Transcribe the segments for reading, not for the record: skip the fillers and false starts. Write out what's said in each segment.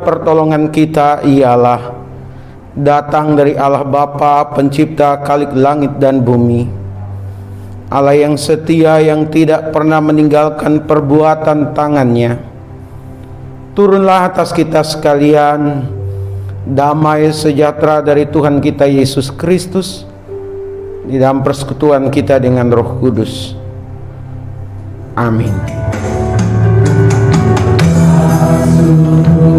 Pertolongan kita ialah datang dari Allah Bapa, pencipta khalik langit dan bumi, Allah yang setia, yang tidak pernah meninggalkan perbuatan tangannya. Turunlah atas kita sekalian damai sejahtera dari Tuhan kita Yesus Kristus di dalam persekutuan kita dengan Roh Kudus. Amin. Penuh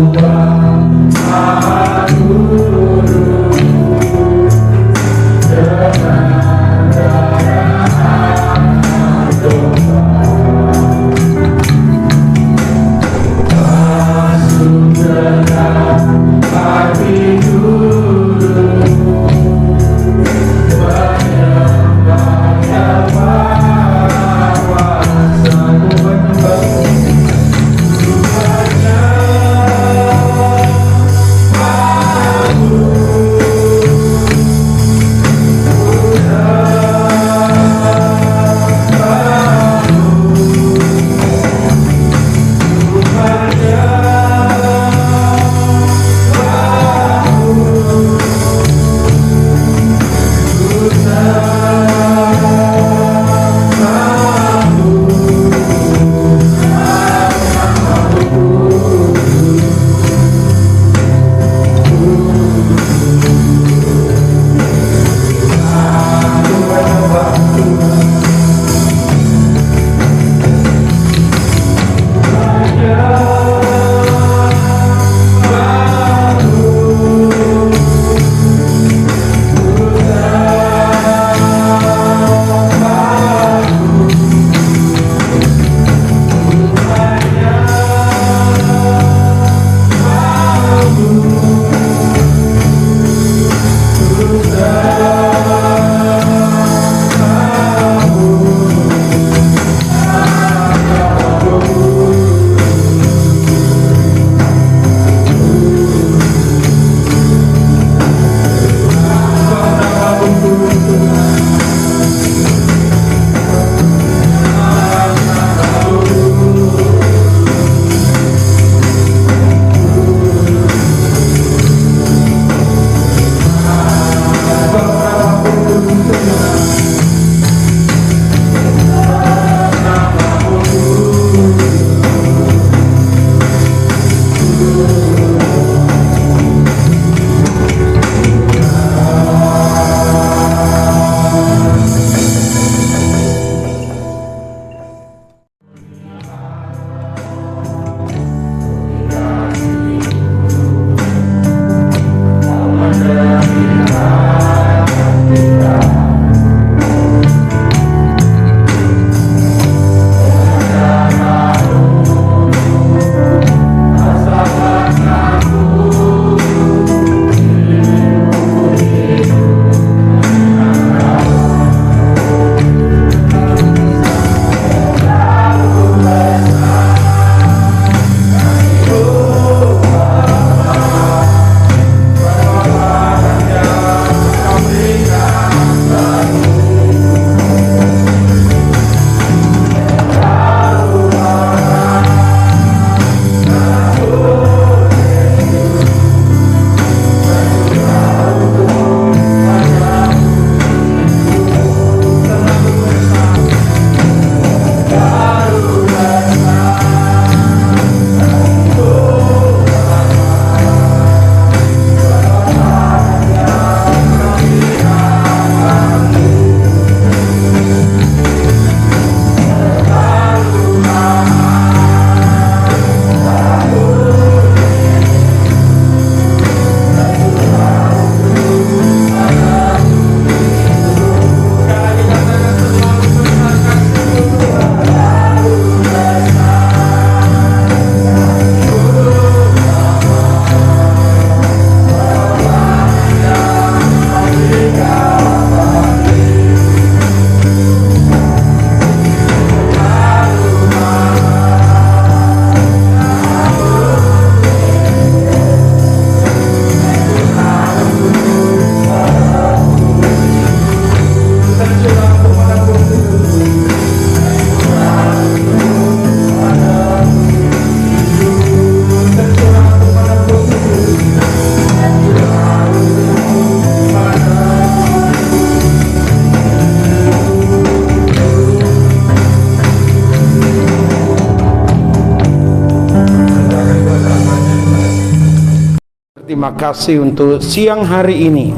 Terima kasih untuk siang hari ini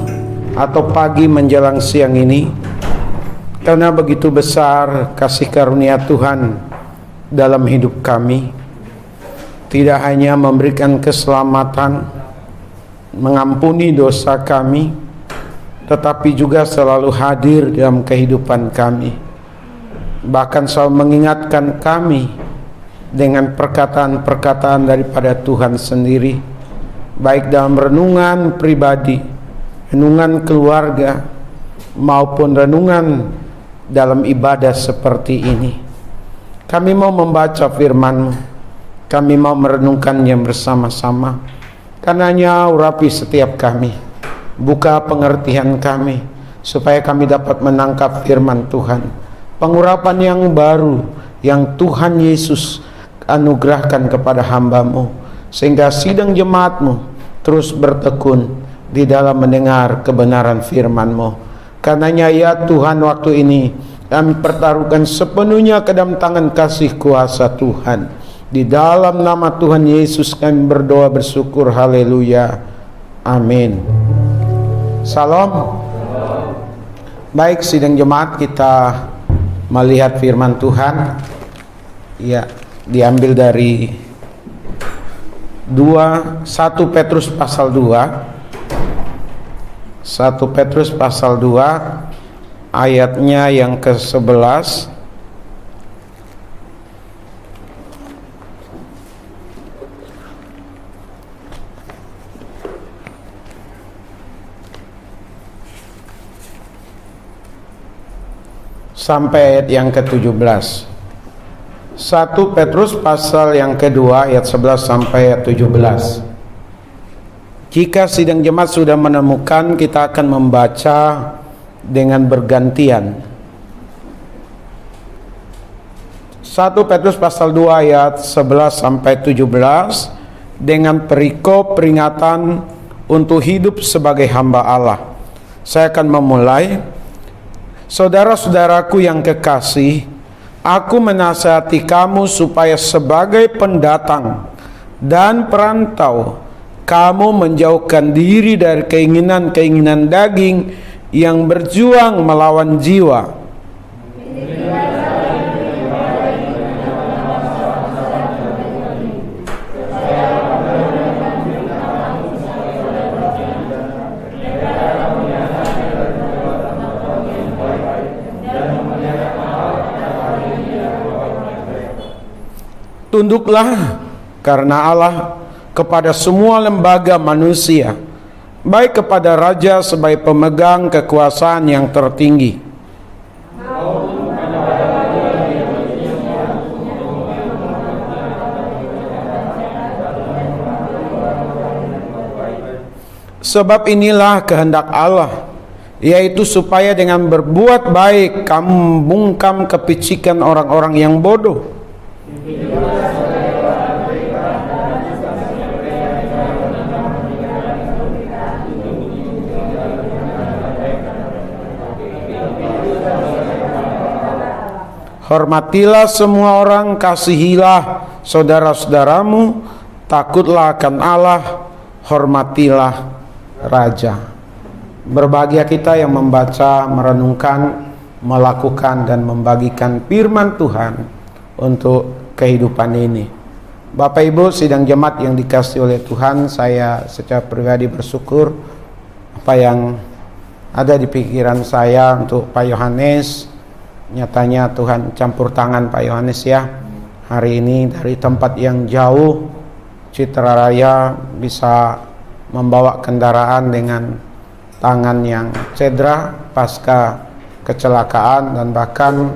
atau pagi menjelang siang ini, karena begitu besar kasih karunia Tuhan dalam hidup kami. Tidak hanya memberikan keselamatan, mengampuni dosa kami, tetapi juga selalu hadir dalam kehidupan kami. Bahkan selalu mengingatkan kami dengan perkataan-perkataan daripada Tuhan sendiri, baik dalam renungan pribadi, renungan keluarga, maupun renungan dalam ibadah seperti ini. Kami mau membaca firman-Mu, kami mau merenungkannya bersama-sama. Karenanya urapi setiap kami, buka pengertian kami, supaya kami dapat menangkap firman Tuhan, pengurapan yang baru yang Tuhan Yesus anugerahkan kepada hamba-Mu, sehingga sidang jemaat-Mu terus bertekun di dalam mendengar kebenaran firman-Mu. Karenanya ya Tuhan, waktu ini kami pertaruhkan sepenuhnya ke dalam tangan kasih kuasa Tuhan. Di dalam nama Tuhan Yesus kami berdoa bersyukur. Haleluya. Amin. Salam. Baik, sidang jemaat, kita melihat firman Tuhan. Ya, diambil dari 1 Petrus pasal 2. 1 Petrus pasal 2 ayatnya yang ke-11. Sampai ayat yang ke-17. 1 Petrus pasal yang kedua ayat 11 sampai ayat 17. Jika sidang jemaat sudah menemukan, kita akan membaca dengan bergantian. 1 Petrus pasal 2 ayat 11 sampai 17 dengan perikop peringatan untuk hidup sebagai hamba Allah. Saya akan memulai. Saudara-saudaraku yang kekasih, aku menasihati kamu supaya sebagai pendatang dan perantau, kamu menjauhkan diri dari keinginan-keinginan daging yang berjuang melawan jiwa. Tunduklah karena Allah kepada semua lembaga manusia, baik kepada raja sebagai pemegang kekuasaan yang tertinggi, sebab inilah kehendak Allah, yaitu supaya dengan berbuat baik kamu membungkam kepicikan orang-orang yang bodoh. Hormatilah semua orang, kasihilah saudara-saudaramu, takutlah akan Allah, hormatilah raja. Berbahagia kita yang membaca, merenungkan, melakukan dan membagikan firman Tuhan untuk kehidupan ini. Bapak Ibu sidang jemaat yang dikasihi oleh Tuhan, saya secara pribadi bersyukur apa yang ada di pikiran saya untuk Pak Yohanes. Nyatanya Tuhan campur tangan Pak Yohanes ya, hari ini dari tempat yang jauh, Citra Raya, bisa membawa kendaraan dengan tangan yang cedera pasca kecelakaan, dan bahkan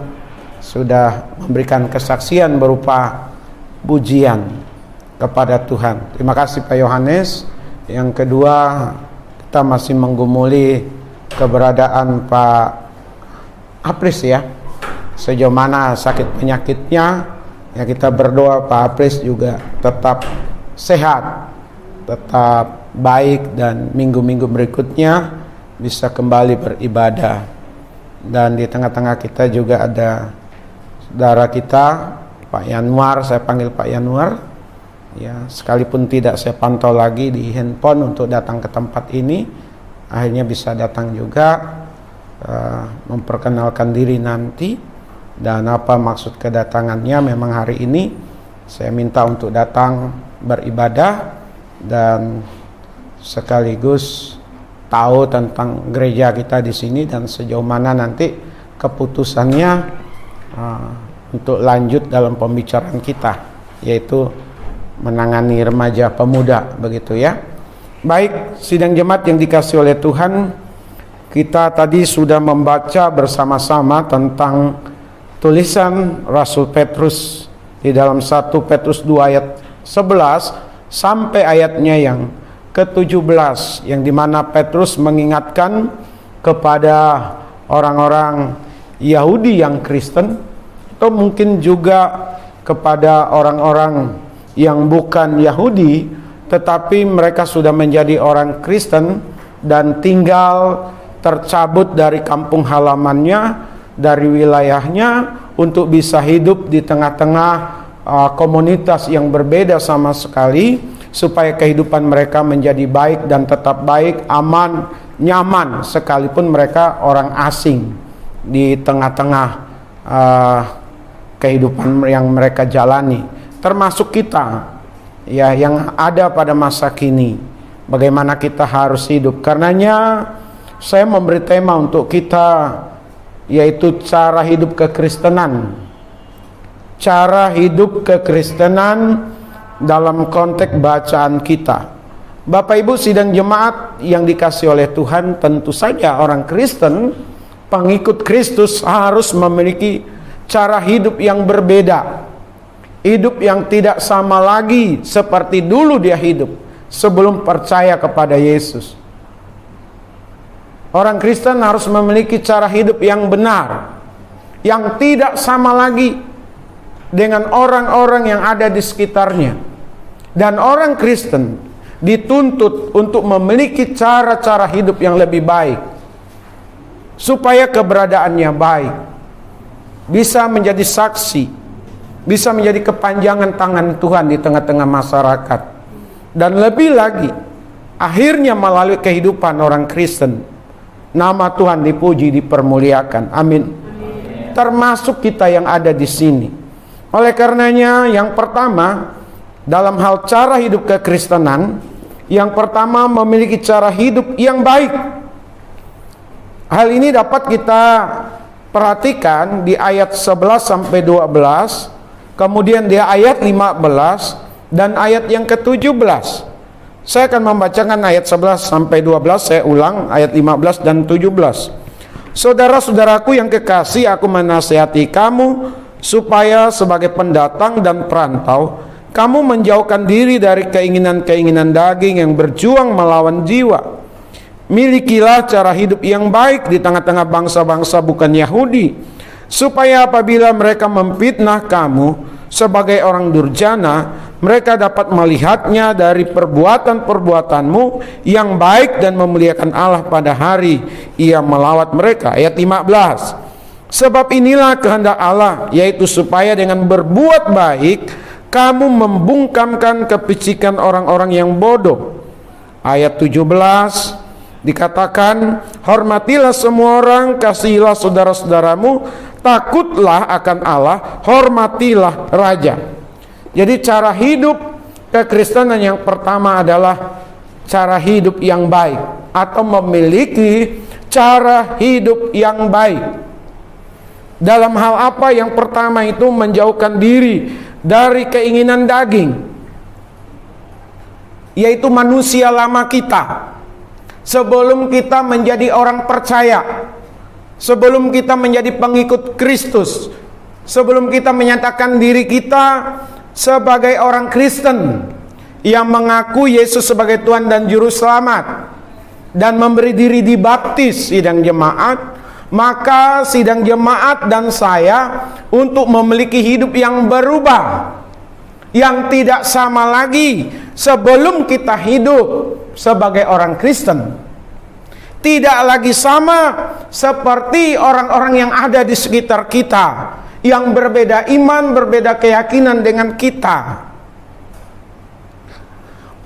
sudah memberikan kesaksian berupa pujian kepada Tuhan. Terima kasih Pak Yohanes. Yang kedua, kita masih menggumuli keberadaan Pak Apris ya, sejauh mana sakit penyakitnya ya, kita berdoa Pak Apris juga tetap sehat, tetap baik, dan minggu-minggu berikutnya bisa kembali beribadah. Dan di tengah-tengah kita juga ada saudara kita Pak Yanuar, saya panggil Pak Yanuar Ya, sekalipun tidak saya pantau lagi di handphone untuk datang ke tempat ini, akhirnya bisa datang juga, memperkenalkan diri nanti. Dan apa maksud kedatangannya, memang hari ini saya minta untuk datang beribadah dan sekaligus tahu tentang gereja kita di sini dan sejauh mana nanti keputusannya untuk lanjut dalam pembicaraan kita, yaitu menangani remaja pemuda, begitu ya. Baik, sidang jemaat yang dikasihi oleh Tuhan, kita tadi sudah membaca bersama-sama tentang tulisan Rasul Petrus di dalam 1 Petrus 2 ayat 11 sampai ayatnya yang ke-17, yang dimana Petrus mengingatkan kepada orang-orang Yahudi yang Kristen, atau mungkin juga kepada orang-orang yang bukan Yahudi tetapi mereka sudah menjadi orang Kristen dan tinggal tercabut dari kampung halamannya, dari wilayahnya, untuk bisa hidup di tengah-tengah komunitas yang berbeda sama sekali, supaya kehidupan mereka menjadi baik dan tetap baik, aman, nyaman, sekalipun mereka orang asing di tengah-tengah kehidupan yang mereka jalani, termasuk kita ya yang ada pada masa kini. Bagaimana kita harus hidup. Karenanya saya memberi tema untuk kita, yaitu cara hidup kekristenan. Cara hidup kekristenan dalam konteks bacaan kita. Bapak Ibu sidang jemaat yang dikasihi oleh Tuhan, tentu saja orang Kristen, pengikut Kristus harus memiliki cara hidup yang berbeda. Hidup yang tidak sama lagi seperti dulu dia hidup sebelum percaya kepada Yesus. Orang Kristen harus memiliki cara hidup yang benar, yang tidak sama lagi dengan orang-orang yang ada di sekitarnya. Dan orang Kristen dituntut untuk memiliki cara-cara hidup yang lebih baik, supaya keberadaannya baik, bisa menjadi saksi, bisa menjadi kepanjangan tangan Tuhan di tengah-tengah masyarakat. Dan lebih lagi, akhirnya melalui kehidupan orang Kristen, nama Tuhan dipuji, dipermuliakan. Amin. Termasuk kita yang ada di sini. Oleh karenanya, yang pertama, dalam hal cara hidup kekristenan, yang pertama memiliki cara hidup yang baik. Hal ini dapat kita perhatikan di ayat 11 sampai 12, kemudian di ayat 15 dan ayat yang ke-17. Saya akan membacakan ayat 11 sampai 12, saya ulang ayat 15 dan 17. Saudara-saudaraku yang kekasih, aku menasihati kamu supaya sebagai pendatang dan perantau, kamu menjauhkan diri dari keinginan-keinginan daging yang berjuang melawan jiwa. Milikilah cara hidup yang baik di tengah-tengah bangsa-bangsa bukan Yahudi, supaya apabila mereka memfitnah kamu sebagai orang durjana, mereka dapat melihatnya dari perbuatan-perbuatanmu yang baik dan memuliakan Allah pada hari Ia melawat mereka. Ayat 15. Sebab inilah kehendak Allah, yaitu supaya dengan berbuat baik kamu membungkamkan kepicikan orang-orang yang bodoh. Ayat 17 dikatakan, hormatilah semua orang, kasihilah saudara-saudaramu, takutlah akan Allah, hormatilah raja. Jadi cara hidup kekristenan yang pertama adalah cara hidup yang baik, atau memiliki cara hidup yang baik. Dalam hal apa? Yang pertama itu menjauhkan diri dari keinginan daging, yaitu manusia lama kita. Sebelum kita menjadi orang percaya, sebelum kita menjadi pengikut Kristus, sebelum kita menyatakan diri kita sebagai orang Kristen yang mengaku Yesus sebagai Tuhan dan Juru Selamat dan memberi diri dibaptis sidang jemaat, maka sidang jemaat dan saya untuk memiliki hidup yang berubah, yang tidak sama lagi sebelum kita hidup sebagai orang Kristen. Tidak lagi sama seperti orang-orang yang ada di sekitar kita, yang berbeda iman, berbeda keyakinan dengan kita.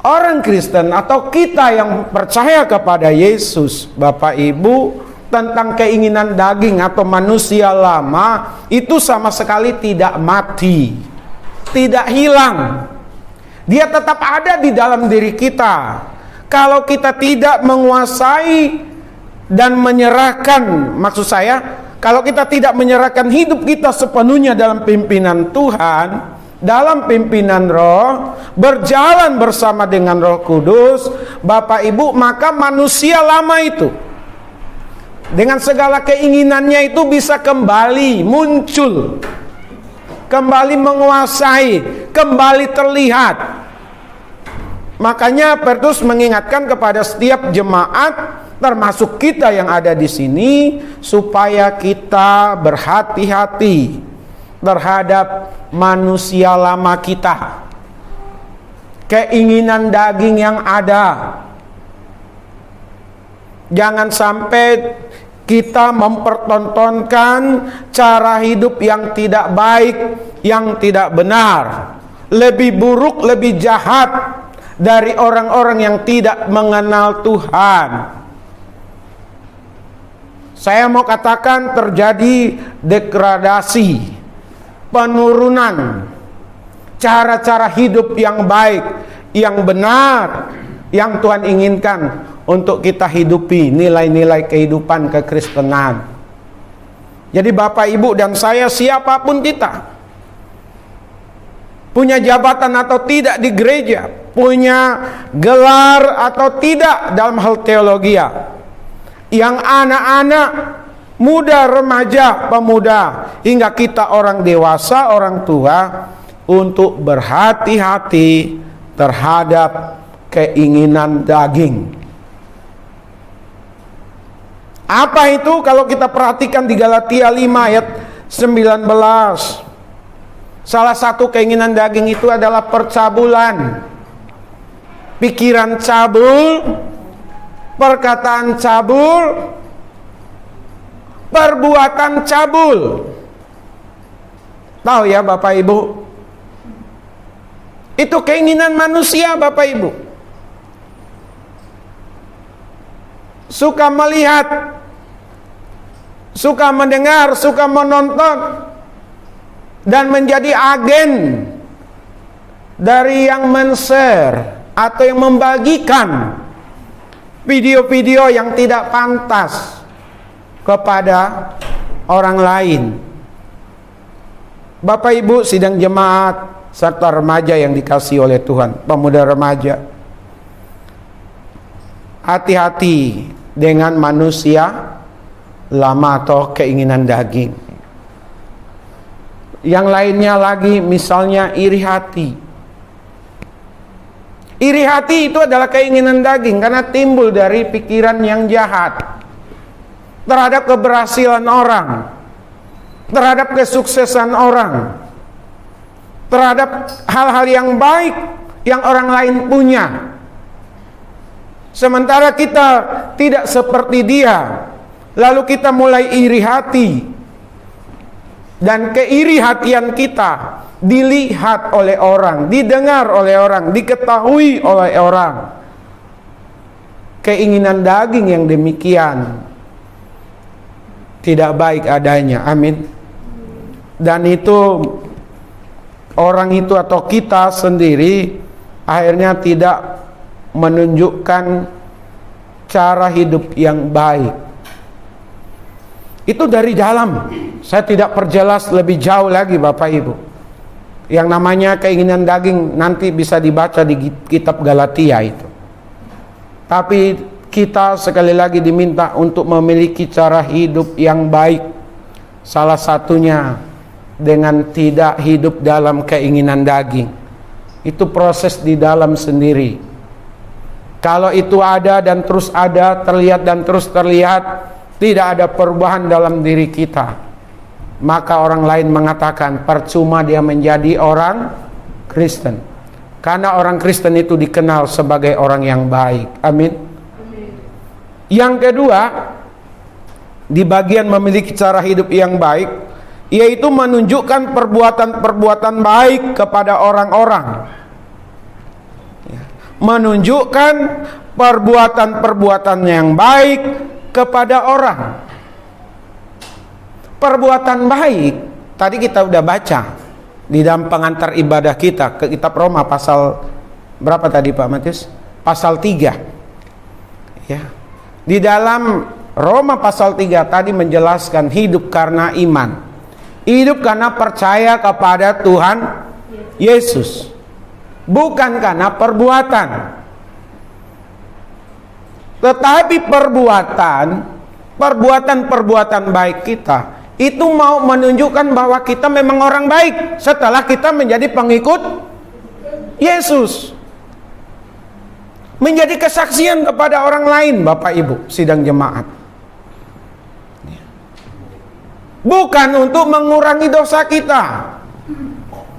Orang Kristen atau kita yang percaya kepada Yesus, Bapak Ibu, tentang keinginan daging atau manusia lama itu sama sekali tidak mati, tidak hilang. Dia tetap ada di dalam diri kita. Kalau kita tidak menguasai dan menyerahkan, maksud saya, kalau kita tidak menyerahkan hidup kita sepenuhnya dalam pimpinan Tuhan, dalam pimpinan Roh, berjalan bersama dengan Roh Kudus, Bapak Ibu, maka manusia lama itu dengan segala keinginannya itu bisa kembali muncul, kembali menguasai, kembali terlihat. Makanya Petrus mengingatkan kepada setiap jemaat, termasuk kita yang ada di sini, supaya kita berhati-hati terhadap manusia lama kita, keinginan daging yang ada. Jangan sampai kita mempertontonkan cara hidup yang tidak baik, yang tidak benar, lebih buruk, lebih jahat dari orang-orang yang tidak mengenal Tuhan. Saya mau katakan terjadi degradasi, penurunan cara-cara hidup yang baik, yang benar, yang Tuhan inginkan untuk kita hidupi, nilai-nilai kehidupan kekristenan. Jadi Bapak, Ibu, dan saya, siapapun kita, punya jabatan atau tidak di gereja, punya gelar atau tidak dalam hal teologi, yang anak-anak, muda, remaja, pemuda, hingga kita orang dewasa, orang tua, untuk berhati-hati terhadap keinginan daging. Apa itu? Kalau kita perhatikan di Galatia 5 ayat 19, salah satu keinginan daging itu adalah percabulan, pikiran cabul, perkataan cabul, perbuatan cabul. Tahu ya Bapak Ibu? Itu keinginan manusia, Bapak Ibu. Suka melihat, suka mendengar, suka menonton, dan menjadi agen dari yang men-share atau yang membagikan video-video yang tidak pantas kepada orang lain. Bapak Ibu sidang jemaat serta remaja yang dikasihi oleh Tuhan, pemuda remaja, hati-hati dengan manusia lama atau keinginan daging. Yang lainnya lagi, misalnya iri hati. Iri hati itu adalah keinginan daging karena timbul dari pikiran yang jahat terhadap keberhasilan orang, terhadap kesuksesan orang, terhadap hal-hal yang baik yang orang lain punya. Sementara kita tidak seperti dia, lalu kita mulai iri hati, dan keiri-hatian kita dilihat oleh orang, didengar oleh orang, diketahui oleh orang. Keinginan daging yang demikian tidak baik adanya. Amin. Dan itu orang itu atau kita sendiri akhirnya tidak menunjukkan cara hidup yang baik. Itu dari dalam. Saya tidak perjelas lebih jauh lagi Bapak Ibu. Yang namanya keinginan daging nanti bisa dibaca di kitab Galatia itu. Tapi kita sekali lagi diminta untuk memiliki cara hidup yang baik. Salah satunya dengan tidak hidup dalam keinginan daging. Itu proses di dalam sendiri. Kalau itu ada dan terus ada, terlihat dan terus terlihat, tidak ada perubahan dalam diri kita, maka orang lain mengatakan percuma dia menjadi orang Kristen. Karena orang Kristen itu dikenal sebagai orang yang baik. Amin. Yang kedua, di bagian memiliki cara hidup yang baik, yaitu menunjukkan perbuatan-perbuatan baik kepada orang-orang. menunjukkan perbuatan-perbuatan yang baik kepada orang. Perbuatan baik tadi kita udah baca di dalam pengantar ibadah kita ke kitab Roma pasal berapa tadi Pak Matius? Pasal 3. Ya. Di dalam Roma pasal 3 tadi menjelaskan hidup karena iman. Hidup karena percaya kepada Tuhan Yesus. Bukan karena perbuatan. Tetapi perbuatan baik kita itu mau menunjukkan bahwa kita memang orang baik setelah kita menjadi pengikut Yesus. Menjadi kesaksian kepada orang lain, Bapak Ibu, sidang jemaat. Bukan untuk mengurangi dosa kita.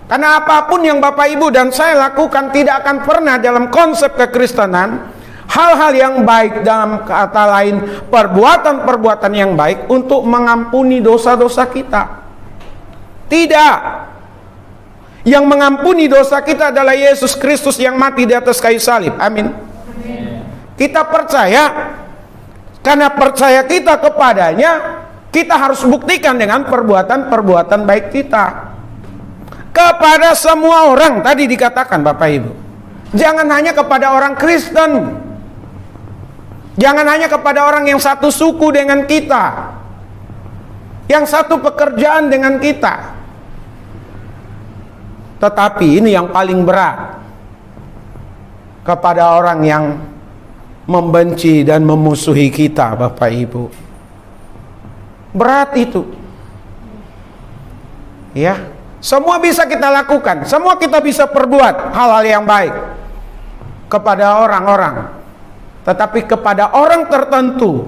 Karena apapun yang Bapak Ibu dan saya lakukan tidak akan pernah dalam konsep kekristenan hal-hal yang baik, dalam kata lain perbuatan-perbuatan yang baik untuk mengampuni dosa-dosa kita. Tidak. Yang mengampuni dosa kita adalah Yesus Kristus yang mati di atas kayu salib. Amin. Kita percaya, karena percaya kita kepadanya, kita harus buktikan dengan perbuatan-perbuatan baik kita kepada semua orang. Tadi dikatakan Bapak Ibu, jangan hanya kepada orang Kristen, jangan hanya kepada orang yang satu suku dengan kita, yang satu pekerjaan dengan kita. Tetapi ini yang paling berat, kepada orang yang membenci dan memusuhi kita, Bapak Ibu. Berat itu. Ya, semua bisa kita lakukan, semua kita bisa perbuat hal-hal yang baik kepada orang-orang. Tetapi kepada orang tertentu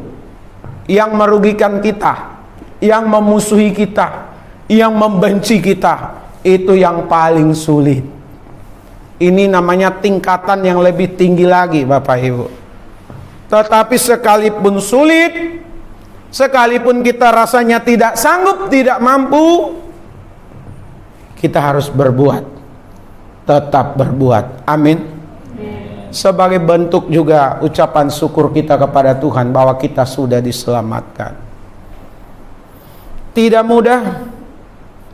yang merugikan kita, yang memusuhi kita, yang membenci kita, itu yang paling sulit. Ini namanya tingkatan yang lebih tinggi lagi, Bapak Ibu. Tetapi sekalipun sulit, sekalipun kita rasanya tidak sanggup, tidak mampu, kita harus berbuat. Tetap berbuat. Amin. Sebagai bentuk juga ucapan syukur kita kepada Tuhan bahwa kita sudah diselamatkan. Tidak mudah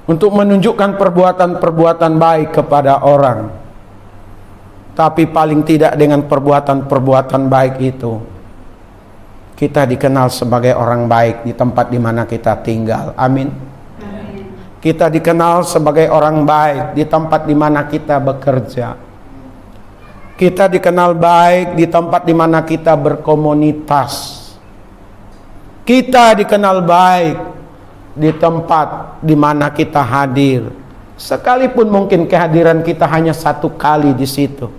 untuk menunjukkan perbuatan-perbuatan baik kepada orang. Tapi paling tidak dengan perbuatan-perbuatan baik itu, kita dikenal sebagai orang baik di tempat di mana kita tinggal. Amin. Kita dikenal sebagai orang baik di tempat di mana kita bekerja. Kita dikenal baik di tempat di mana kita berkomunitas. Kita dikenal baik di tempat di mana kita hadir. Sekalipun mungkin kehadiran kita hanya satu kali di situ,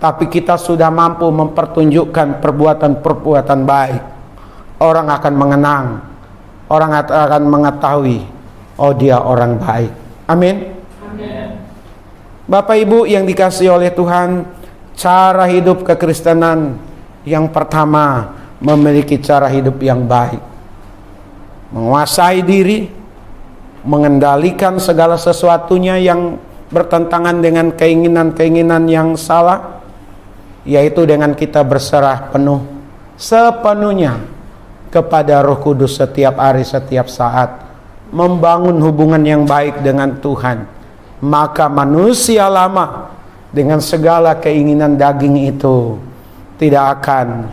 tapi kita sudah mampu mempertunjukkan perbuatan-perbuatan baik. Orang akan mengenang, orang akan mengetahui, oh dia orang baik. Amin. Amin. Bapak Ibu yang dikasihi oleh Tuhan, cara hidup kekristenan yang pertama memiliki cara hidup yang baik. Menguasai diri, mengendalikan segala sesuatunya yang bertentangan dengan keinginan-keinginan yang salah, yaitu dengan kita berserah penuh sepenuhnya kepada Roh Kudus setiap hari, setiap saat, membangun hubungan yang baik dengan Tuhan. Maka manusia lama dengan segala keinginan daging itu tidak akan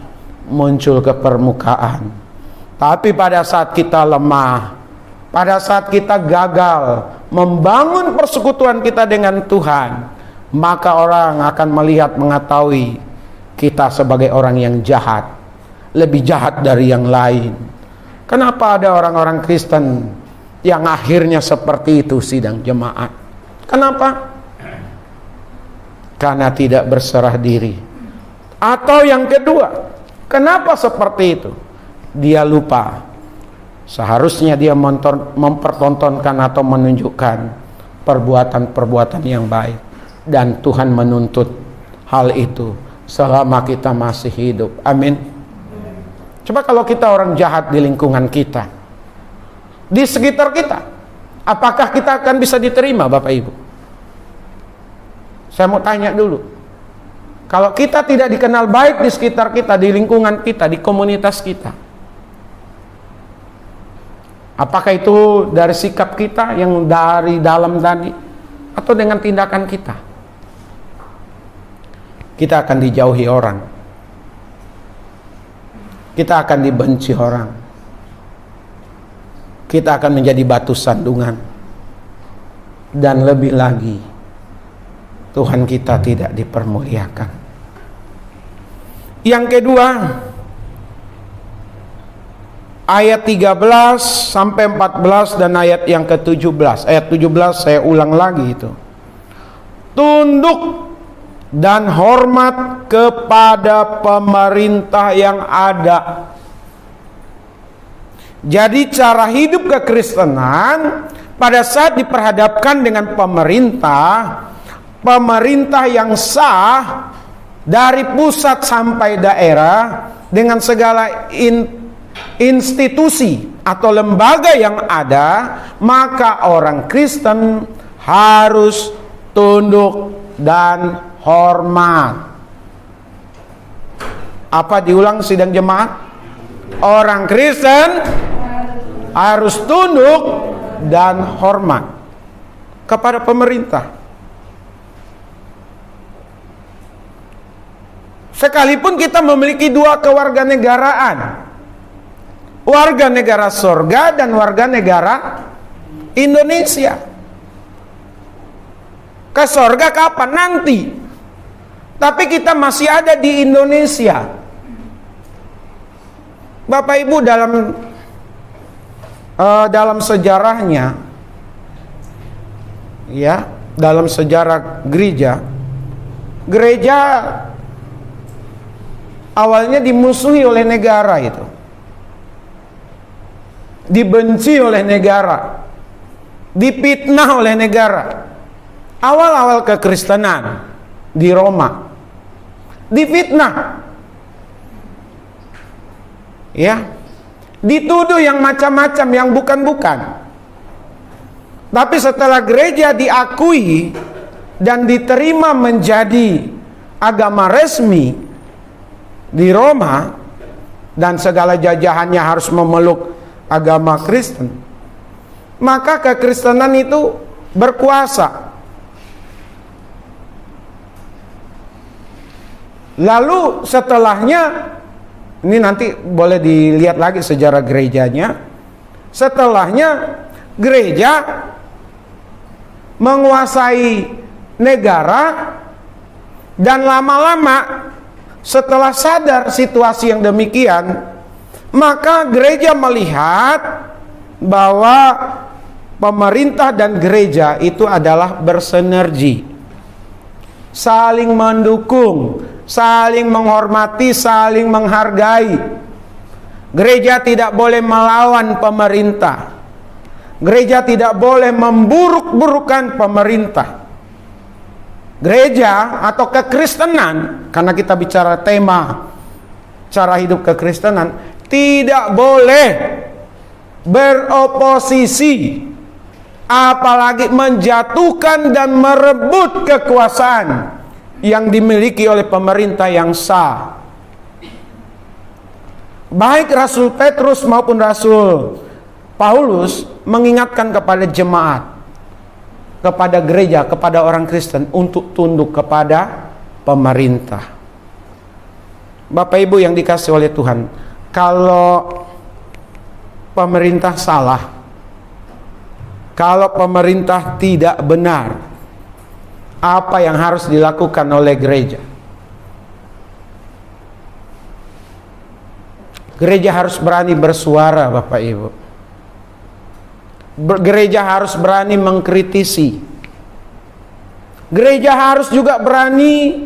muncul ke permukaan. Tapi pada saat kita lemah, pada saat kita gagal membangun persekutuan kita dengan Tuhan, maka orang akan melihat, mengetahui kita sebagai orang yang jahat, lebih jahat dari yang lain. Kenapa ada orang-orang Kristen yang akhirnya seperti itu, sidang jemaat? Kenapa? Karena tidak berserah diri. Atau yang kedua, kenapa seperti itu? Dia lupa, seharusnya dia mempertontonkan atau menunjukkan perbuatan-perbuatan yang baik. Dan Tuhan menuntut hal itu selama kita masih hidup. Amin. Coba kalau kita orang jahat di lingkungan kita, di sekitar kita, apakah kita akan bisa diterima, Bapak Ibu? Saya mau tanya dulu. Kalau kita tidak dikenal baik di sekitar kita, di lingkungan kita, di komunitas kita, apakah itu dari sikap kita yang dari dalam tadi, atau dengan tindakan kita, kita akan dijauhi orang, kita akan dibenci orang, kita akan menjadi batu sandungan, dan lebih lagi, Tuhan kita tidak dipermuliakan. Yang kedua, ayat 13 sampai 14 dan ayat yang ke-17. Ayat 17 saya ulang lagi itu. Tunduk dan hormat kepada pemerintah yang ada. Jadi cara hidup kekristenan pada saat diperhadapkan dengan pemerintah yang sah dari pusat sampai daerah dengan segala institusi atau lembaga yang ada, maka orang Kristen harus tunduk dan hormat. Apa diulang sidang jemaat? Orang Kristen harus tunduk dan hormat kepada pemerintah. Sekalipun kita memiliki dua kewarganegaraan, warga negara sorga dan warga negara Indonesia. Ke sorga kapan? Nanti. Tapi kita masih ada di Indonesia. Bapak Ibu, dalam sejarahnya, ya, dalam sejarah gereja awalnya dimusuhi oleh negara itu, dibenci oleh negara, dipitnah oleh negara. Awal-awal kekristenan di Roma difitnah, ya, dituduh yang macam-macam, yang bukan-bukan. Tapi setelah gereja diakui dan diterima menjadi agama resmi di Roma, dan segala jajahannya harus memeluk agama Kristen, maka kekristenan itu berkuasa. Lalu setelahnya, ini nanti boleh dilihat lagi sejarah gerejanya, setelahnya gereja menguasai negara, dan lama-lama setelah sadar situasi yang demikian, maka gereja melihat bahwa pemerintah dan gereja itu adalah bersinergi, saling mendukung, saling menghormati, saling menghargai. Gereja tidak boleh melawan pemerintah. Gereja tidak boleh memburuk-burukan pemerintah. Gereja atau kekristenan, karena kita bicara tema cara hidup kekristenan, tidak boleh beroposisi, apalagi menjatuhkan dan merebut kekuasaan yang dimiliki oleh pemerintah yang sah. Baik Rasul Petrus maupun Rasul Paulus mengingatkan kepada jemaat, kepada gereja, kepada orang Kristen untuk tunduk kepada pemerintah. Bapak Ibu yang dikasihi oleh Tuhan, kalau pemerintah salah, kalau pemerintah tidak benar, apa yang harus dilakukan oleh gereja? Gereja harus berani bersuara, Bapak Ibu. Gereja harus berani mengkritisi. Gereja harus juga berani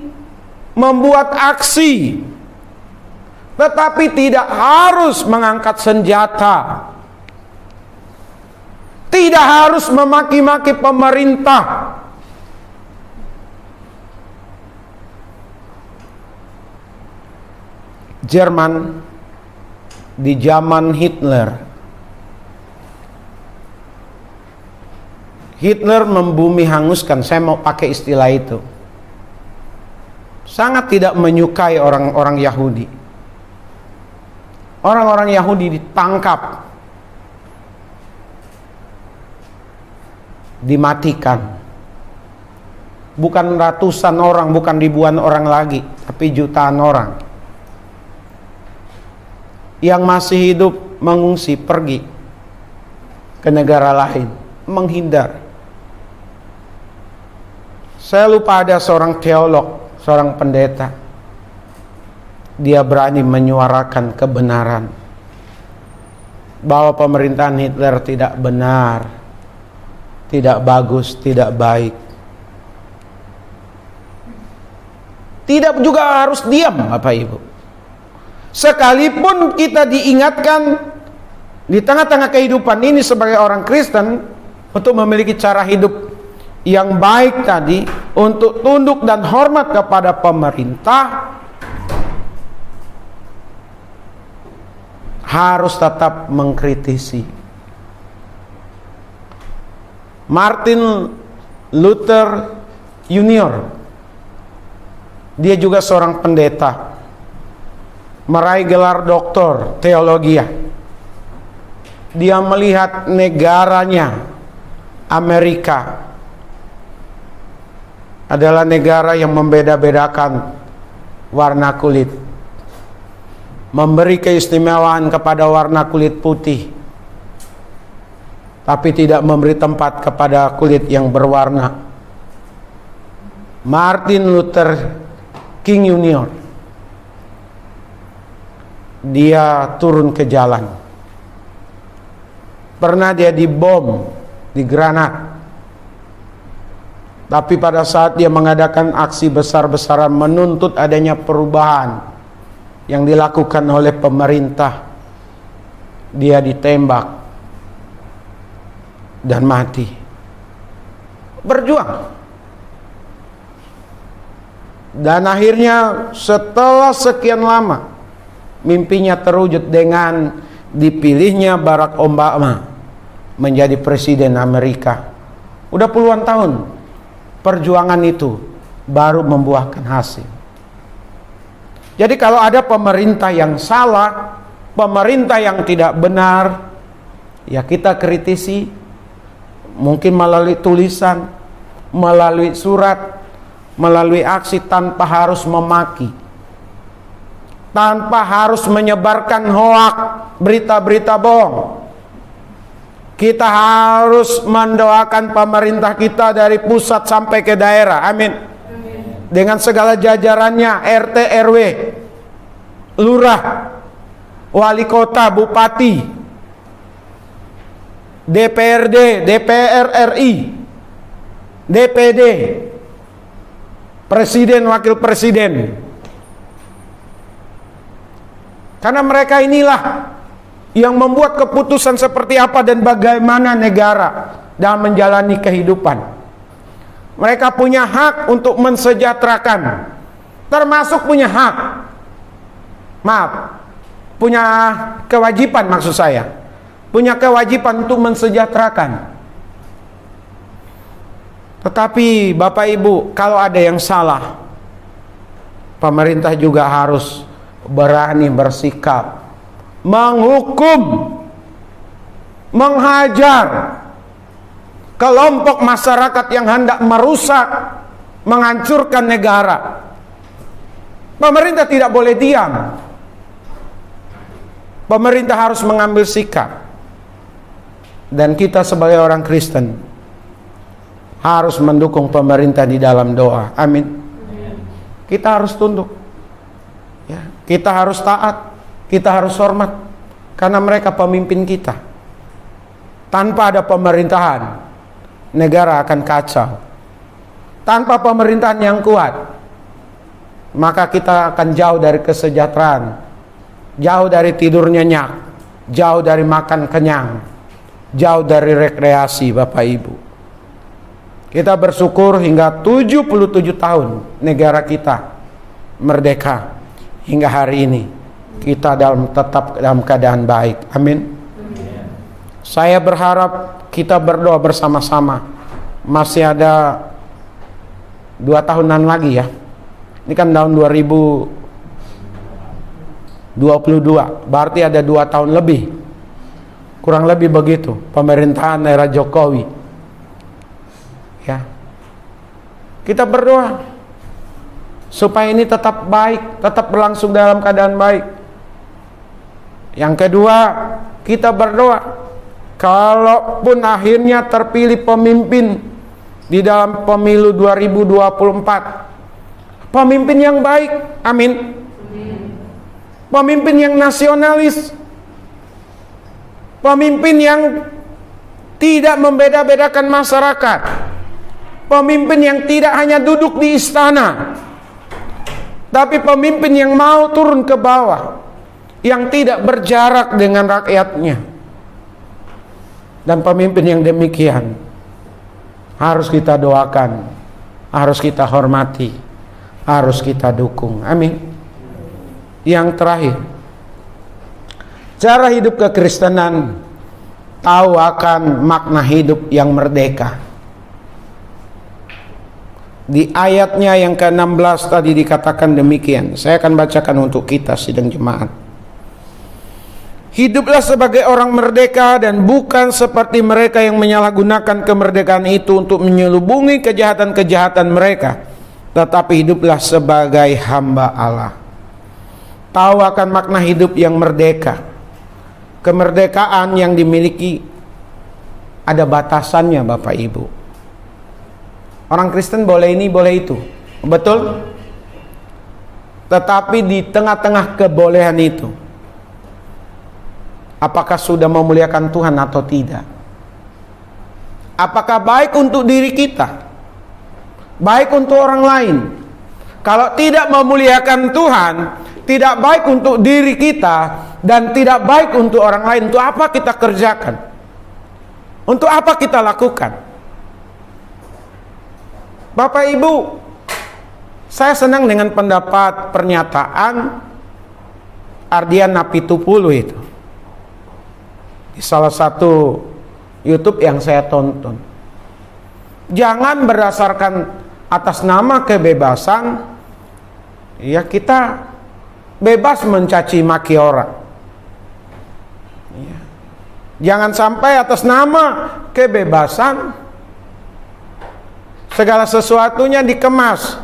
membuat aksi, tetapi tidak harus mengangkat senjata, tidak harus memaki-maki pemerintah. Jerman di zaman Hitler membumi hanguskan, saya mau pakai istilah itu, sangat tidak menyukai orang-orang Yahudi. Orang-orang Yahudi ditangkap, dimatikan. Bukan ratusan orang, bukan ribuan orang lagi, tapi jutaan orang. Yang masih hidup mengungsi, pergi ke negara lain, menghindar. Saya lupa, ada seorang teolog, seorang pendeta, dia berani menyuarakan kebenaran bahwa pemerintahan Hitler tidak benar, tidak bagus, tidak baik. Tidak juga harus diam, Bapak Ibu. Sekalipun kita diingatkan di tengah-tengah kehidupan ini sebagai orang Kristen untuk memiliki cara hidup yang baik tadi, untuk tunduk dan hormat kepada pemerintah, harus tetap mengkritisi. Martin Luther Junior, dia juga seorang pendeta, meraih gelar doktor teologi. Dia melihat negaranya, Amerika, adalah negara yang membeda-bedakan warna kulit, memberi keistimewaan kepada warna kulit putih, tapi tidak memberi tempat kepada kulit yang berwarna. Martin Luther King Junior, dia turun ke jalan. Pernah dia dibom, digranat. Tapi pada saat dia mengadakan aksi besar-besaran menuntut adanya perubahan yang dilakukan oleh pemerintah, dia ditembak dan mati. Berjuang. Dan akhirnya setelah sekian lama, mimpinya terwujud dengan dipilihnya Barack Obama menjadi presiden Amerika. Udah puluhan tahun perjuangan itu baru membuahkan hasil. Jadi kalau ada pemerintah yang salah, pemerintah yang tidak benar, ya kita kritisi, mungkin melalui tulisan, melalui surat, melalui aksi, tanpa harus memaki, tanpa harus menyebarkan hoak, berita-berita bohong. Kita harus mendoakan pemerintah kita dari pusat sampai ke daerah. Amin. Dengan segala jajarannya, RT, RW, lurah, wali kota, bupati, DPRD, DPR RI, DPD, presiden, wakil presiden. Karena mereka inilah yang membuat keputusan seperti apa dan bagaimana negara dalam menjalani kehidupan. Mereka punya hak untuk mensejahterakan, termasuk punya hak, punya kewajiban, maksud saya, punya kewajiban untuk mensejahterakan. Tetapi Bapak Ibu, kalau ada yang salah, pemerintah juga harus berani bersikap, menghukum, menghajar kelompok masyarakat yang hendak merusak, menghancurkan negara. Pemerintah tidak boleh diam. Pemerintah harus mengambil sikap. Dan kita sebagai orang Kristen harus mendukung pemerintah di dalam doa. Amin. Kita harus tunduk. Ya, kita harus taat. Kita harus hormat, karena mereka pemimpin kita. Tanpa ada pemerintahan, negara akan kacau. Tanpa pemerintahan yang kuat, maka kita akan jauh dari kesejahteraan, jauh dari tidur nyenyak, jauh dari makan kenyang, jauh dari rekreasi. Bapak Ibu, kita bersyukur hingga 77 tahun negara kita merdeka, hingga hari ini kita tetap dalam keadaan baik. Amin. Saya berharap kita berdoa bersama-sama. Masih ada 2 tahunan lagi ya, Ini kan tahun 2022, berarti ada 2 tahun lebih, kurang lebih begitu, pemerintahan era Jokowi. Ya, kita berdoa supaya ini tetap baik, tetap berlangsung dalam keadaan baik. Yang kedua, kita berdoa kalaupun akhirnya terpilih pemimpin di dalam pemilu 2024, pemimpin yang baik, amin. Pemimpin yang nasionalis, pemimpin yang tidak membeda-bedakan masyarakat, pemimpin yang tidak hanya duduk di istana, tapi pemimpin yang mau turun ke bawah, yang tidak berjarak dengan rakyatnya. Dan pemimpin yang demikian harus kita doakan, harus kita hormati, harus kita dukung, amin. Yang terakhir, cara hidup kekristenan, tahu akan makna hidup yang merdeka. Di ayatnya yang ke-16 tadi dikatakan demikian. Saya akan bacakan untuk kita sidang jemaat. Hiduplah sebagai orang merdeka dan bukan seperti mereka yang menyalahgunakan kemerdekaan itu untuk menyelubungi kejahatan-kejahatan mereka, tetapi hiduplah sebagai hamba Allah. Tahu akan makna hidup yang merdeka. Kemerdekaan yang dimiliki ada batasannya, Bapak Ibu. Orang Kristen boleh ini, boleh itu, betul? Tetapi di tengah-tengah kebolehan itu, apakah sudah memuliakan Tuhan atau tidak? Apakah baik untuk diri kita? Baik untuk orang lain? Kalau tidak memuliakan Tuhan, tidak baik untuk diri kita, dan tidak baik untuk orang lain, untuk apa kita kerjakan? Untuk apa kita lakukan? Bapak Ibu, saya senang dengan pendapat pernyataan Ardian Napitupulu itu di salah satu YouTube yang saya tonton. Jangan berdasarkan atas nama kebebasan, ya kita bebas mencaci maki orang. Ya. Jangan sampai atas nama kebebasan segala sesuatunya dikemas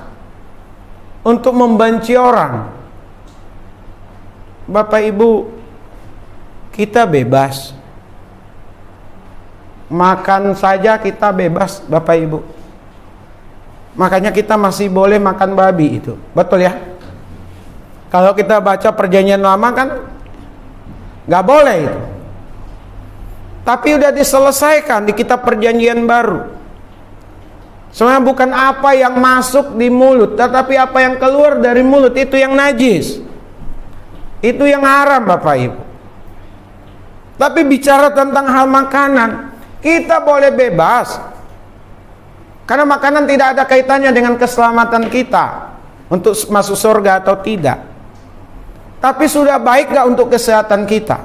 untuk membenci orang. Bapak Ibu, kita bebas. Makan saja kita bebas, Bapak Ibu. Makanya kita masih boleh makan babi itu. Betul ya? Kalau kita baca perjanjian lama kan gak boleh itu. Tapi udah diselesaikan di kitab perjanjian baru. Sebenarnya bukan apa yang masuk di mulut, tetapi apa yang keluar dari mulut itu yang najis. Itu yang haram, Bapak Ibu. Tapi bicara tentang hal makanan, kita boleh bebas. Karena makanan tidak ada kaitannya dengan keselamatan kita untuk masuk surga atau tidak. Tapi sudah baik gak untuk kesehatan kita?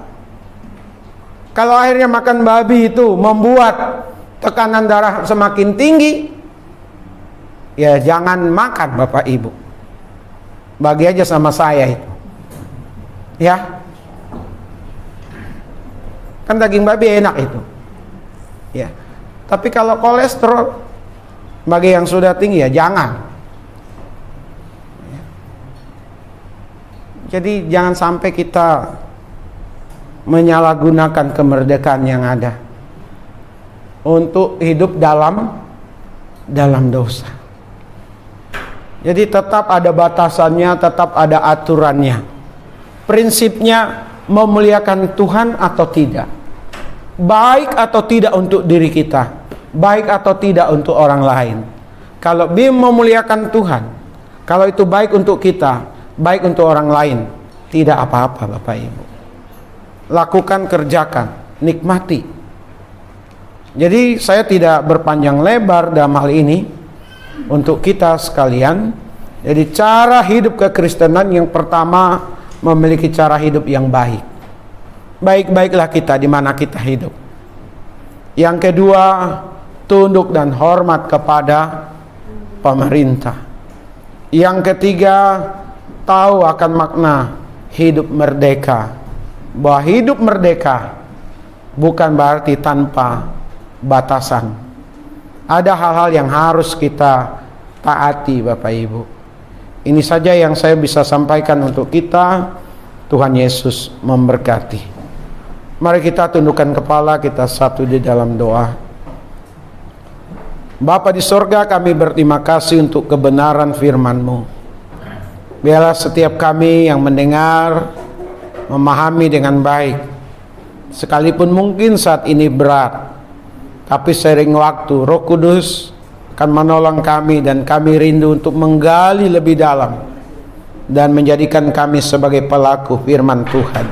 Kalau akhirnya makan babi itu membuat tekanan darah semakin tinggi, ya jangan makan, Bapak Ibu. Bagi aja sama saya itu. Ya. Kan daging babi enak itu. Ya. Tapi kalau kolesterol bagi yang sudah tinggi ya jangan. Ya. Jadi jangan sampai kita menyalahgunakan kemerdekaan yang ada untuk hidup dalam dosa. Jadi tetap ada batasannya, tetap ada aturannya. Prinsipnya memuliakan Tuhan atau tidak. Baik atau tidak untuk diri kita. Baik atau tidak untuk orang lain. Kalau memuliakan Tuhan, kalau itu baik untuk kita, baik untuk orang lain, tidak apa-apa, Bapak Ibu. Lakukan, kerjakan, nikmati. Jadi saya tidak berpanjang lebar dalam hal ini untuk kita sekalian. Jadi cara hidup kekristenan yang pertama memiliki cara hidup yang baik. Baik-baiklah kita di mana kita hidup. Yang kedua, tunduk dan hormat kepada pemerintah. Yang ketiga, tahu akan makna hidup merdeka. Bahwa hidup merdeka bukan berarti tanpa batasan. Ada hal-hal yang harus kita taati, Bapak Ibu. Ini saja yang saya bisa sampaikan untuk kita. Tuhan Yesus memberkati. Mari kita tundukkan kepala, kita satu di dalam doa. Bapa di sorga, kami berterima kasih untuk kebenaran firman-Mu. Biarlah setiap kami yang mendengar memahami dengan baik, sekalipun mungkin saat ini berat, tapi sering waktu Roh Kudus akan menolong kami, dan kami rindu untuk menggali lebih dalam dan menjadikan kami sebagai pelaku firman Tuhan.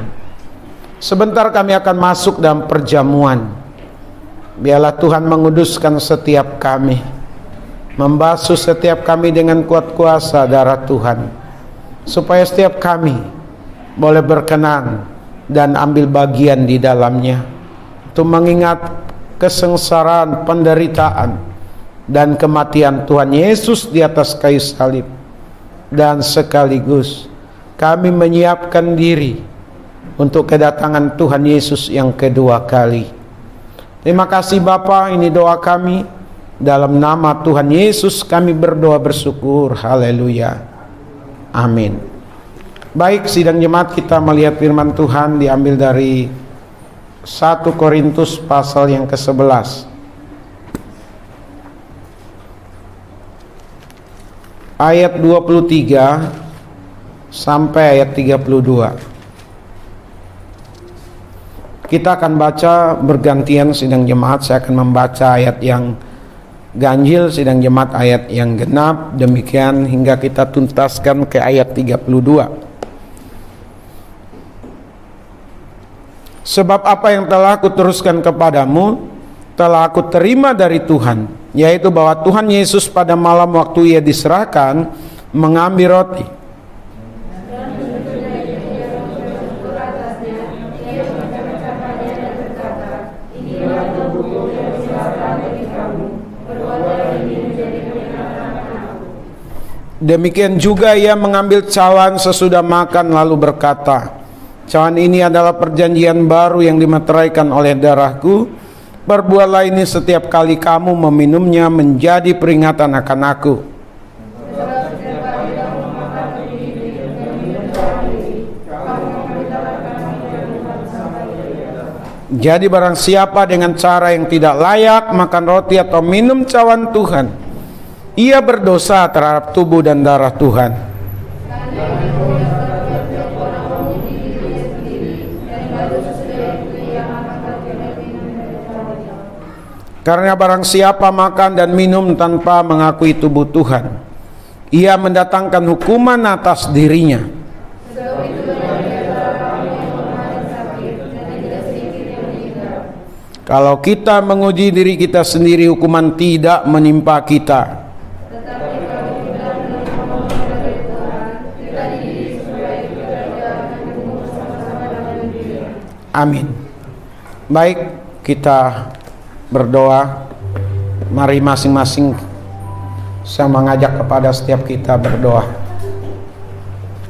Sebentar kami akan masuk dalam perjamuan. Biarlah Tuhan menguduskan setiap kami, membasuh setiap kami dengan kuat kuasa darah Tuhan, supaya setiap kami boleh berkenan dan ambil bagian di dalamnya, untuk mengingat kesengsaraan, penderitaan, dan kematian Tuhan Yesus di atas kayu salib. Dan sekaligus kami menyiapkan diri untuk kedatangan Tuhan Yesus yang kedua kali. Terima kasih Bapa, ini doa kami. Dalam nama Tuhan Yesus kami berdoa bersyukur. Haleluya. Amin. Baik, sidang jemaat, kita melihat firman Tuhan diambil dari 1 Korintus pasal yang ke-11. Ayat 23 sampai ayat 32. Kita akan baca bergantian sidang jemaat. Saya akan membaca ayat yang ganjil, sidang jemaat ayat yang genap. Demikian hingga kita tuntaskan ke ayat 32. Sebab apa yang telah aku teruskan kepadamu telah aku terima dari Tuhan, yaitu bahwa Tuhan Yesus pada malam waktu ia diserahkan mengambil roti. Demikian juga ia mengambil cawan sesudah makan lalu berkata, cawan ini adalah perjanjian baru yang dimeteraikan oleh darahku. Perbuatlah ini setiap kali kamu meminumnya menjadi peringatan akan aku. Jadi barang siapa dengan cara yang tidak layak makan roti atau minum cawan Tuhan, ia berdosa terhadap tubuh dan darah Tuhan. Karena barang siapa makan dan minum tanpa mengakui tubuh Tuhan, ia mendatangkan hukuman atas dirinya. Kalau kita menguji diri kita sendiri, hukuman tidak menimpa kita. Amin. Baik, kita berdoa. Mari masing-masing saya mengajak kepada setiap kita berdoa.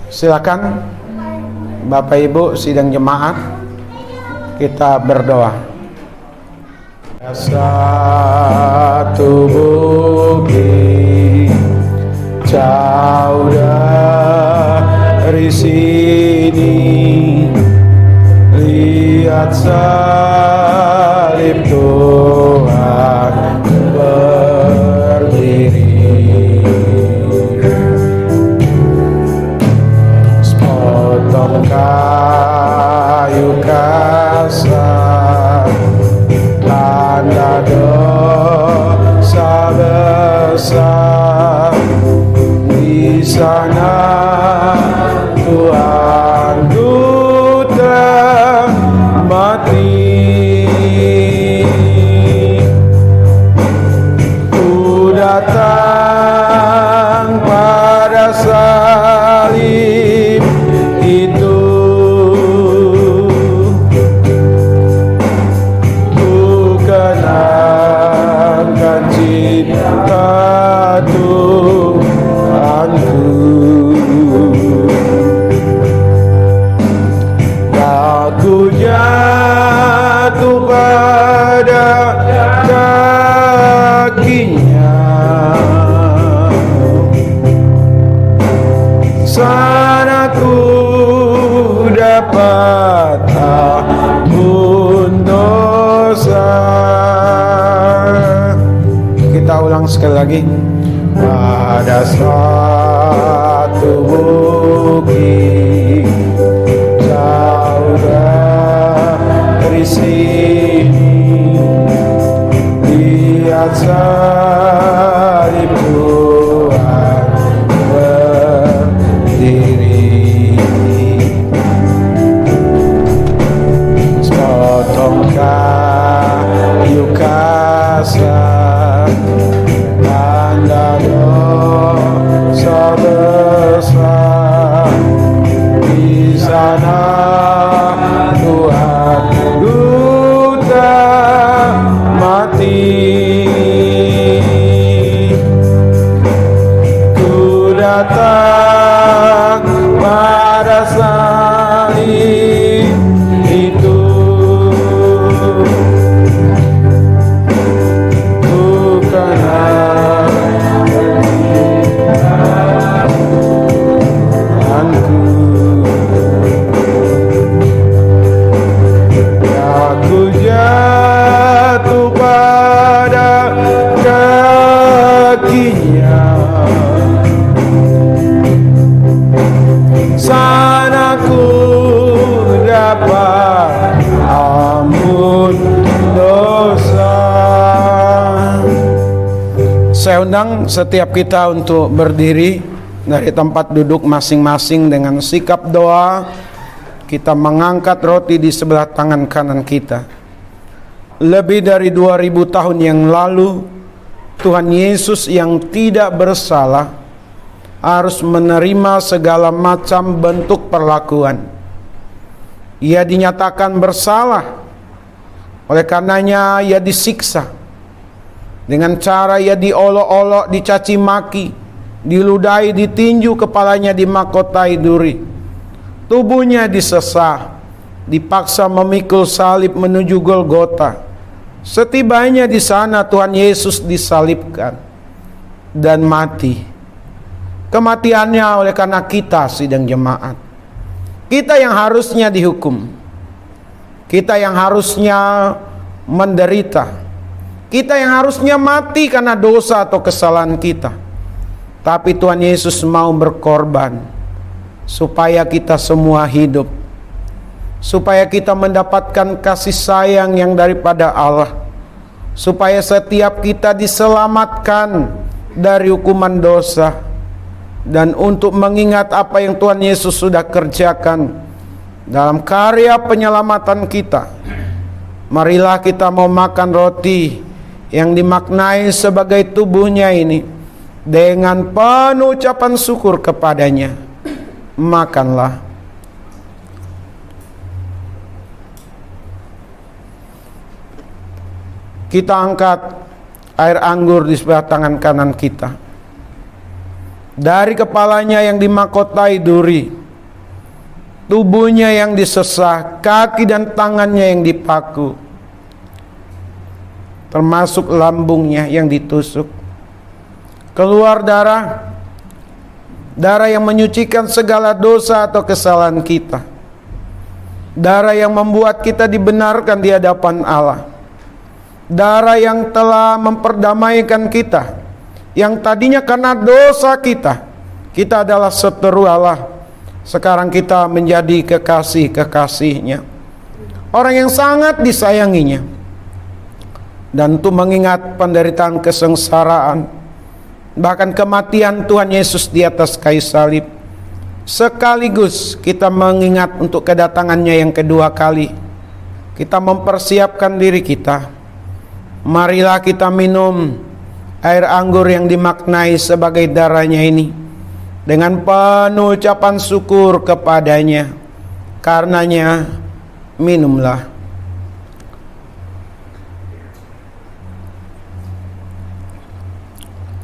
Silakan Bapak Ibu sidang jemaat, kita berdoa. Satu bukti jauh dari sini, lihat salib Tuhan berdiri, sepotong kayu kasar, tanda dosa besar. Di sana Tuhanku telah mati. Ku datang pada salib itu, sekali lagi. Pada suatu bukit jauh dari sini, lihat salib Tuhan berdiri. Sepotong kayu kasar, tanda dosa besar. Di sana Tuhan duta mati. Ku datang pada salib itu, aku jatuh pada kakinya. Sana ku dapat ampun dosa. Saya undang setiap kita untuk berdiri dari tempat duduk masing-masing dengan sikap doa. Kita mengangkat roti di sebelah tangan kanan kita. Lebih dari 2000 tahun yang lalu, Tuhan Yesus yang tidak bersalah harus menerima segala macam bentuk perlakuan. Ia dinyatakan bersalah, oleh karenanya ia disiksa. Dengan cara ia diolok-olok, dicaci maki, diludahi, ditinju, kepalanya dimahkotai duri. Tubuhnya disesah, dipaksa memikul salib menuju Golgota. Setibanya di sana Tuhan Yesus disalibkan dan mati. Kematiannya oleh karena kita sidang jemaat. Kita yang harusnya dihukum. Kita yang harusnya menderita. Kita yang harusnya mati karena dosa atau kesalahan kita. Tapi Tuhan Yesus mau berkorban supaya kita semua hidup, supaya kita mendapatkan kasih sayang yang daripada Allah, supaya setiap kita diselamatkan dari hukuman dosa, dan untuk mengingat apa yang Tuhan Yesus sudah kerjakan dalam karya penyelamatan kita. Marilah kita mau makan roti yang dimaknai sebagai tubuhnya ini dengan penuh ucapan syukur kepadanya. Makanlah. Kita angkat air anggur di sebelah tangan kanan kita. Dari kepalanya yang dimahkotai duri, tubuhnya yang disesah, kaki dan tangannya yang dipaku, termasuk lambungnya yang ditusuk. Keluar darah, darah yang menyucikan segala dosa atau kesalahan kita. Darah yang membuat kita dibenarkan di hadapan Allah. Darah yang telah memperdamaikan kita, yang tadinya karena dosa kita adalah seteru Allah. Sekarang kita menjadi kekasih-kekasihnya, orang yang sangat disayanginya. Dan untuk mengingat penderitaan kesengsaraan, bahkan kematian Tuhan Yesus di atas kayu salib, sekaligus kita mengingat untuk kedatangannya yang kedua kali. Kita mempersiapkan diri kita. Marilah kita minum air anggur yang dimaknai sebagai darahnya ini dengan penuh ucapan syukur kepadanya. Karenanya minumlah.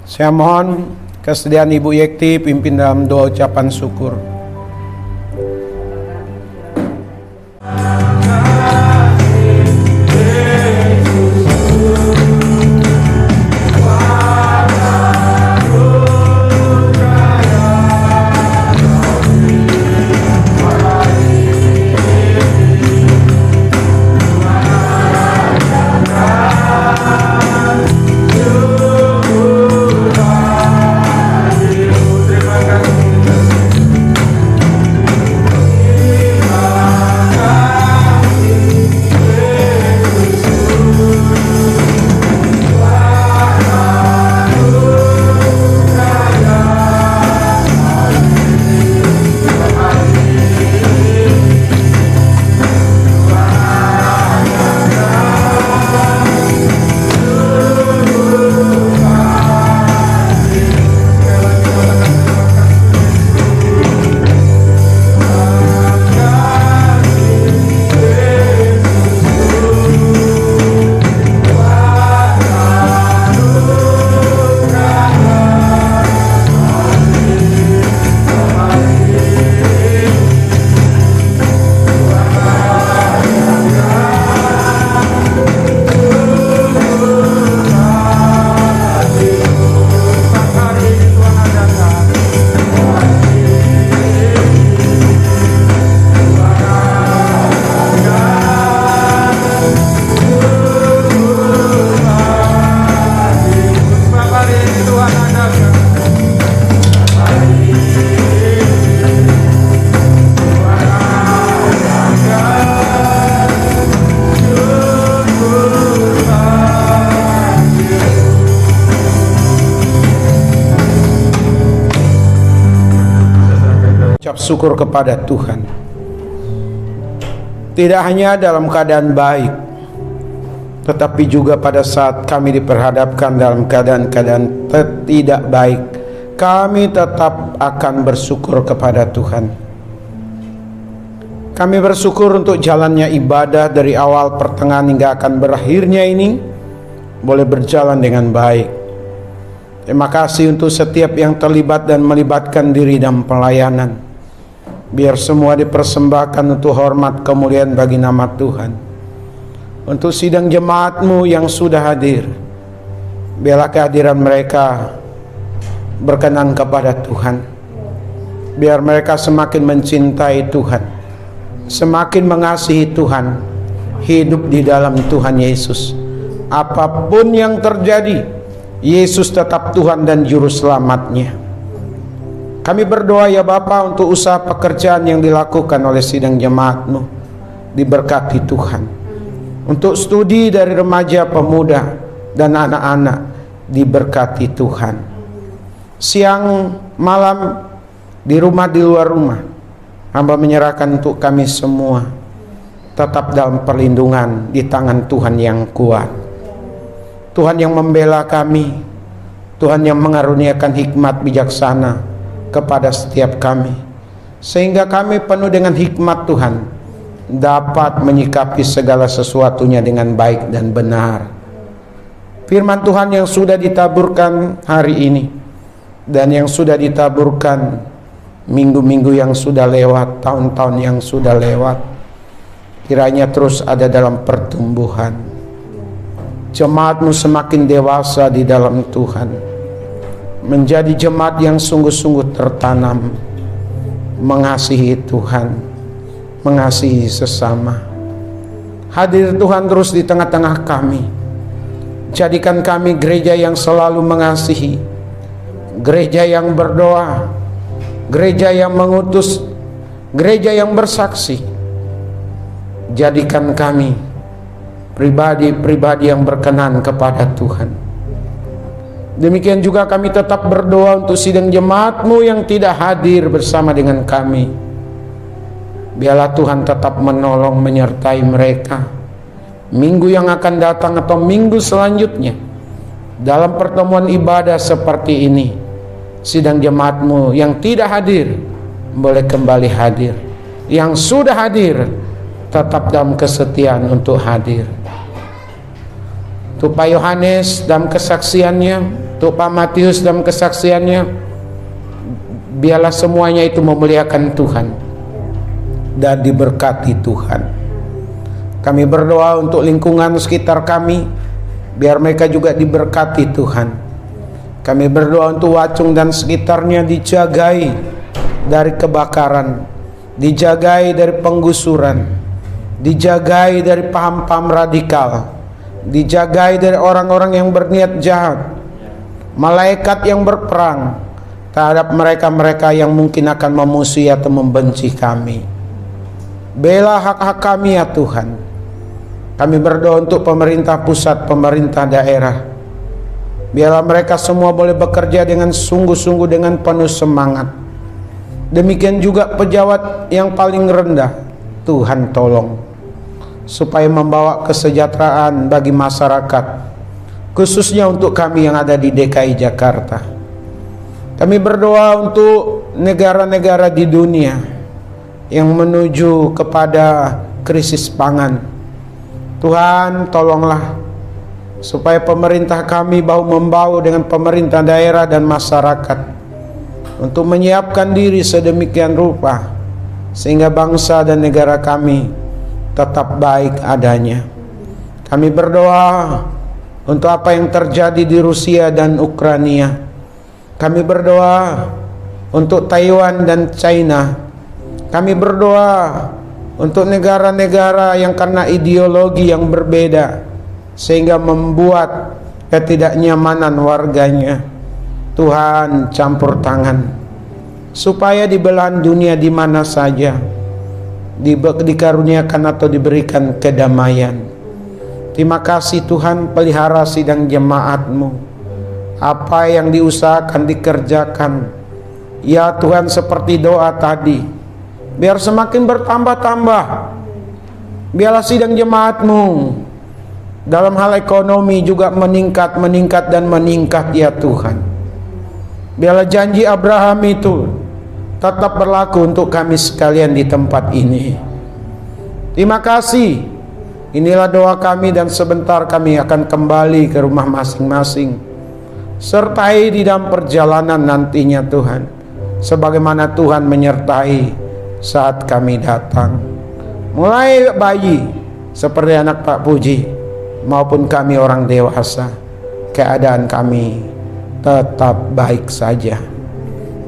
Saya mohon kesediaan Ibu Yekti pimpin dalam doa ucapan syukur. bersyukur kepada Tuhan. Tidak hanya dalam keadaan baik, tetapi juga pada saat kami diperhadapkan dalam keadaan-keadaan tidak baik, kami tetap akan bersyukur kepada Tuhan. Kami bersyukur untuk jalannya ibadah dari awal, pertengahan hingga akan berakhirnya ini boleh berjalan dengan baik. Terima kasih untuk setiap yang terlibat dan melibatkan diri dalam pelayanan. Biar semua dipersembahkan untuk hormat kemuliaan bagi nama Tuhan. Untuk sidang jemaat-Mu yang sudah hadir, biarlah kehadiran mereka berkenan kepada Tuhan. Biar mereka semakin mencintai Tuhan, semakin mengasihi Tuhan, hidup di dalam Tuhan Yesus. Apapun yang terjadi, Yesus tetap Tuhan dan Juru Selamatnya. Kami berdoa ya Bapa untuk usaha pekerjaan yang dilakukan oleh sidang jemaat-Mu, diberkati Tuhan. Untuk studi dari remaja, pemuda, dan anak-anak, diberkati Tuhan. Siang, malam, di rumah, di luar rumah, hamba menyerahkan untuk kami semua tetap dalam perlindungan di tangan Tuhan yang kuat. Tuhan yang membela kami, Tuhan yang mengaruniakan hikmat bijaksana kepada setiap kami, sehingga kami penuh dengan hikmat Tuhan dapat menyikapi segala sesuatunya dengan baik dan benar. Firman Tuhan yang sudah ditaburkan hari ini dan yang sudah ditaburkan minggu-minggu yang sudah lewat, tahun-tahun yang sudah lewat, kiranya terus ada dalam pertumbuhan. Jemaat-Mu semakin dewasa di dalam Tuhan, menjadi jemaat yang sungguh-sungguh tertanam, mengasihi Tuhan, mengasihi sesama. Hadir Tuhan terus di tengah-tengah kami. Jadikan kami gereja yang selalu mengasihi, gereja yang berdoa, gereja yang mengutus, gereja yang bersaksi. Jadikan kami pribadi-pribadi yang berkenan kepada Tuhan. Demikian juga kami tetap berdoa untuk sidang jemaat-Mu yang tidak hadir bersama dengan kami. Biarlah Tuhan tetap menolong menyertai mereka minggu yang akan datang atau minggu selanjutnya. Dalam pertemuan ibadah seperti ini, sidang jemaat-Mu yang tidak hadir boleh kembali hadir. Yang sudah hadir tetap dalam kesetiaan untuk hadir. Untuk Pak Yohanes dalam kesaksiannya, untuk Pak Matius dalam kesaksiannya, biarlah semuanya itu memuliakan Tuhan dan diberkati Tuhan. Kami berdoa untuk lingkungan sekitar kami, biar mereka juga diberkati Tuhan. Kami berdoa untuk Wacung dan sekitarnya dijagai dari kebakaran, dijagai dari penggusuran, dijagai dari paham-paham radikal, dijagai dari orang-orang yang berniat jahat, malaikat yang berperang terhadap mereka-mereka yang mungkin akan memusuhi atau membenci kami. Bela hak-hak kami ya Tuhan. Kami berdoa untuk pemerintah pusat, pemerintah daerah. Biarlah mereka semua boleh bekerja dengan sungguh-sungguh, dengan penuh semangat. Demikian juga pejabat yang paling rendah, Tuhan tolong, supaya membawa kesejahteraan bagi masyarakat, khususnya untuk kami yang ada di DKI Jakarta. Kami berdoa untuk negara-negara di dunia yang menuju kepada krisis pangan. Tuhan tolonglah supaya pemerintah kami bahu-membahu dengan pemerintah daerah dan masyarakat untuk menyiapkan diri sedemikian rupa sehingga bangsa dan negara kami tetap baik adanya. Kami berdoa untuk apa yang terjadi di Rusia dan Ukraina. Kami berdoa untuk Taiwan dan China. Kami berdoa untuk negara-negara yang karena ideologi yang berbeda sehingga membuat ketidaknyamanan warganya. Tuhan campur tangan supaya di belahan dunia di mana saja dikaruniakan atau diberikan kedamaian. Terima kasih Tuhan, pelihara sidang jemaat-Mu. Apa yang diusahakan dikerjakan, Ya Tuhan, seperti doa tadi, biar semakin bertambah-tambah. Biarlah sidang jemaat-Mu dalam hal ekonomi juga meningkat dan meningkat ya Tuhan. Biarlah janji Abraham itu tetap berlaku untuk kami sekalian di tempat ini. Terima kasih. Inilah doa kami, dan sebentar kami akan kembali ke rumah masing-masing. Sertai di dalam perjalanan nantinya Tuhan, sebagaimana Tuhan menyertai saat kami datang. Mulai bayi seperti anak Pak Puji, maupun kami orang dewasa, keadaan kami tetap baik saja.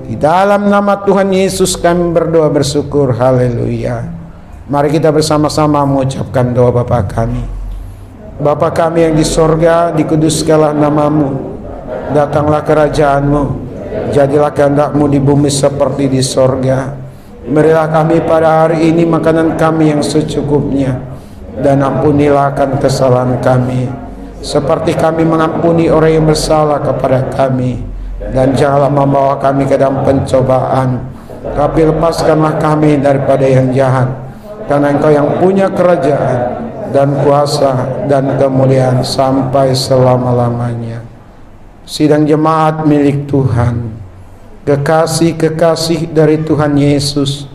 Di dalam nama Tuhan Yesus kami berdoa bersyukur. Haleluya. Mari kita bersama-sama mengucapkan doa Bapa kami. Bapa kami yang di sorga, dikuduskanlah nama-Mu, datanglah kerajaan-Mu, jadilah kehendak-Mu di bumi seperti di sorga. Berilah kami pada hari ini makanan kami yang secukupnya, dan ampunilah akan kesalahan kami, seperti kami mengampuni orang yang bersalah kepada kami. Dan janganlah membawa kami ke dalam pencobaan, tapi lepaskanlah kami daripada yang jahat. Karena Engkau yang punya kerajaan dan kuasa dan kemuliaan sampai selama-lamanya. Sidang jemaat milik Tuhan, kekasih-kekasih dari Tuhan Yesus,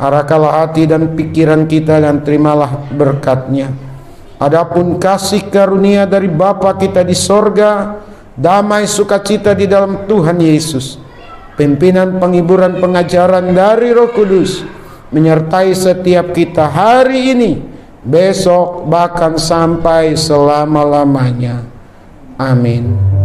arahkanlah hati dan pikiran kita dan terimalah berkat-Nya. Adapun kasih karunia dari Bapa kita di sorga, damai sukacita di dalam Tuhan Yesus, pimpinan penghiburan pengajaran dari Roh Kudus, menyertai setiap kita hari ini, besok, bahkan sampai selama-lamanya. Amin.